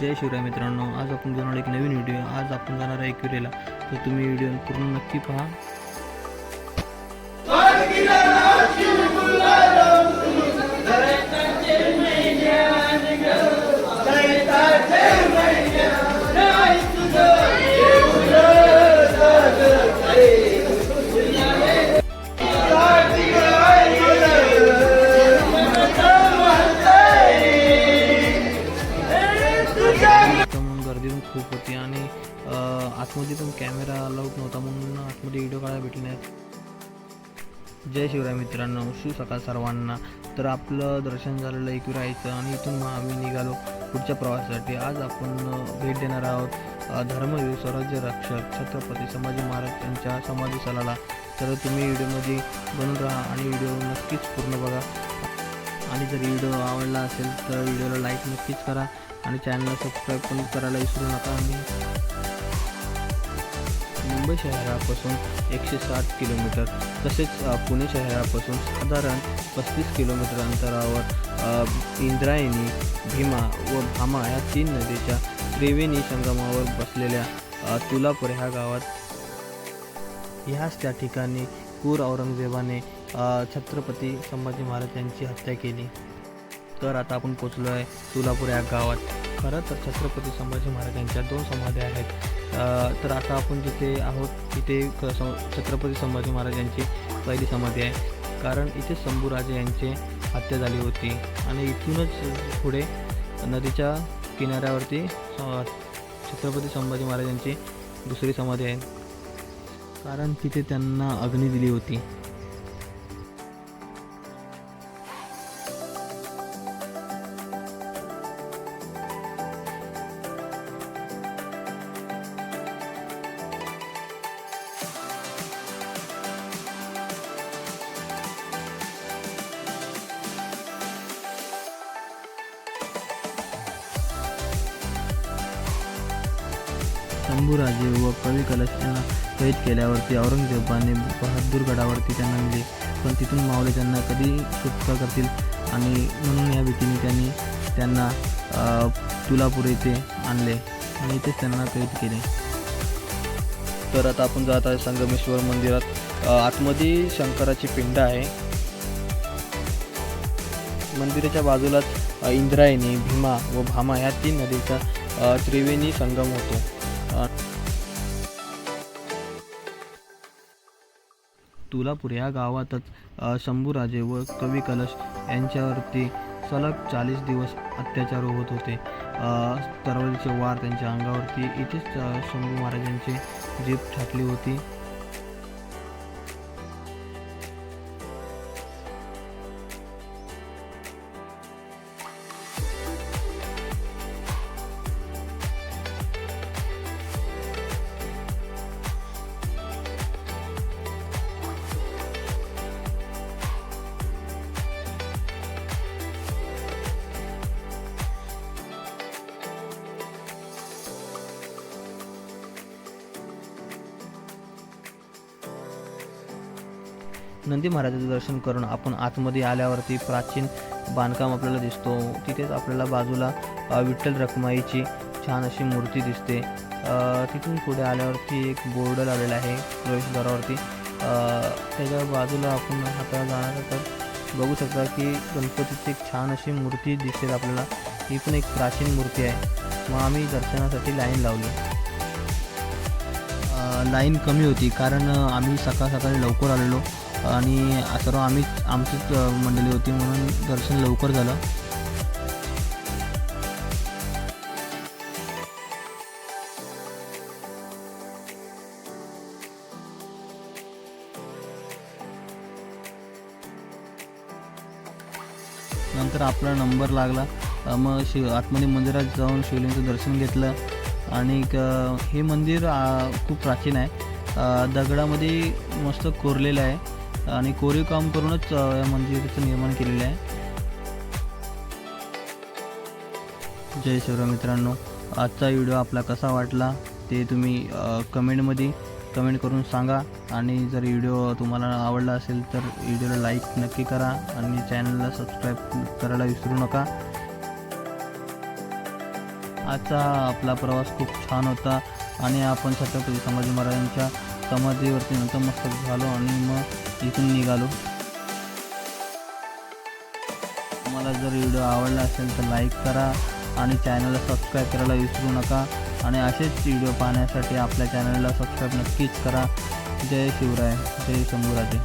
जय शिवराय मित्रांनो, आज आपण घेऊन आलो एक नवीन व्हिडिओ। आज आपण जाणार आहे एकविरेला, तर तुम्ही व्हिडिओ पूर्ण नक्की पहा। गर्दी पण खूप होती आणि आतमध्ये पण कॅमेरा अलाउड नव्हता म्हणून आतमध्ये व्हिडिओ काढायला भेटले नाहीत। जय शिवराय मित्रांनो, शुभ सकाळ सर्वांना। तर आपलं दर्शन झालेलं एकविरायचं आणि इथून मग आम्ही निघालो पुढच्या प्रवासासाठी। आज आपण भेट देणार आहोत धर्मवीर स्वराज्य रक्षक छत्रपती संभाजी महाराज यांच्या समाधी स्थळाला। तर तुम्ही व्हिडिओमध्ये बनून राहा आणि व्हिडिओ नक्कीच पूर्ण बघा। आणि जर व्हिडिओ आवडला असेल तर व्हिडिओला लाईक नक्कीच करा आणि चॅनलला सबस्क्राईब पण करायला विसरू नका। आणि मुंबई शहरापासून 160 किलोमीटर तसेच पुणे शहरापासून साधारण 35 किलोमीटर अंतरावर इंद्रायणी, भीमा व भामा या तीन नदीच्या त्रिवेणी संगमावर बसलेल्या तुलापूर ह्या गावात ह्याच त्या ठिकाणी क्रूर औरंगजेबाने छत्रपती संभाजी महाराज यांची हत्या केली। तर आता आपण पोचलो आहे तुलापूर या गावात। खरं तर छत्रपती संभाजी महाराज यांच्या दोन समाध्या आहेत। तर आता आपण जिथे आहोत तिथे छत्रपती संभाजी महाराज यांची पहिली समाधी आहे, कारण इथे शंभूराजे यांची हत्या झाली होती। आणि इथूनच पुढे नदीच्या किनाऱ्यावरती छत्रपती संभाजी महाराज यांची दुसरी समाधी आहे, कारण तिथे त्यांना अग्नी दिली होती। शंभूराजे व कवी कलश यांना शहीद केल्यावरती औरंगजेबाने बहादूरगडावरती त्यांना नेले, पण तिथून मावळे त्यांना कधी सुटका करतील आणि म्हणून या भीतीने त्यांना तुलापूर येथे आणले आणि इथेच त्यांना कैद केले। तर आता आपण जात आहे संगमेश्वर मंदिरात। आतमध्ये शंकराची पिंड आहे। मंदिराच्या बाजूलाच इंद्रायणी, भीमा व भामा ह्या तीन नदीचा त्रिवेणी संगम होतो। तुलापूर या गावातच शंभूराजे व कवी कलश यांच्यावरती सलग 40 दिवस अत्याचार होत होते। तलवारीचे वार त्यांच्या अंगावरती इथेच शंभू महाराजांची जीभ छाटली होती। नंदी महाराजाचं दर्शन करून आपण आतमध्ये आल्यावरती प्राचीन बांधकाम आपल्याला दिसतो। तिथेच आपल्याला बाजूला विठ्ठल रखुमाईची छान अशी मूर्ती दिसते। तिथून पुढे आल्यावरती एक बोर्ड लावलेला आहे प्रवेशद्वारावरती। त्याच्या बाजूला आपण आता जाणार तर बघू शकता की गणपतीची एक छान अशी मूर्ती दिसेल आपल्याला। ही पण एक प्राचीन मूर्ती आहे। मग आम्ही दर्शनासाठी लाईन लावली। लाईन कमी होती कारण आम्ही सकाळी लवकर आलेलो आणि सर्व आमचीच मंडळी होती म्हणून दर्शन लवकर झालं। नंतर आपला नंबर लागला। मग आतमध्ये मंदिरात जाऊन शिवलिंगाचं दर्शन घेतलं। आणि हे मंदिर खूप प्राचीन आहे। दगडामध्ये मस्त कोरलेलं आहे आणि कोरीव काम करूनच या मंदिराचं निर्माण केलेलं आहे। जय शिवराय मित्रांनो, आजचा व्हिडिओ आपला कसा वाटला ते तुम्ही कमेंटमध्ये कमेंट करून सांगा। आणि जर व्हिडिओ तुम्हाला आवडला असेल तर व्हिडिओला लाईक नक्की करा आणि चॅनलला सबस्क्राईब करायला विसरू नका। आजचा आपला प्रवास खूप छान होता आणि आपण छत्रपती संभाजी महाराजांच्या समाधीवरती नतमस्तक झालो आणि मग इथून निघालो. तुम्हाला जर व्हिडिओ आवडला असेल तर लाईक करा आणि चॅनलला सबस्क्राईब करायला विसरू नका आणि असेच व्हिडिओ पाहण्यासाठी आपल्या चॅनलला सबस्क्राईब नक्कीच करा. जय शिवराय, जय शंभूराजे.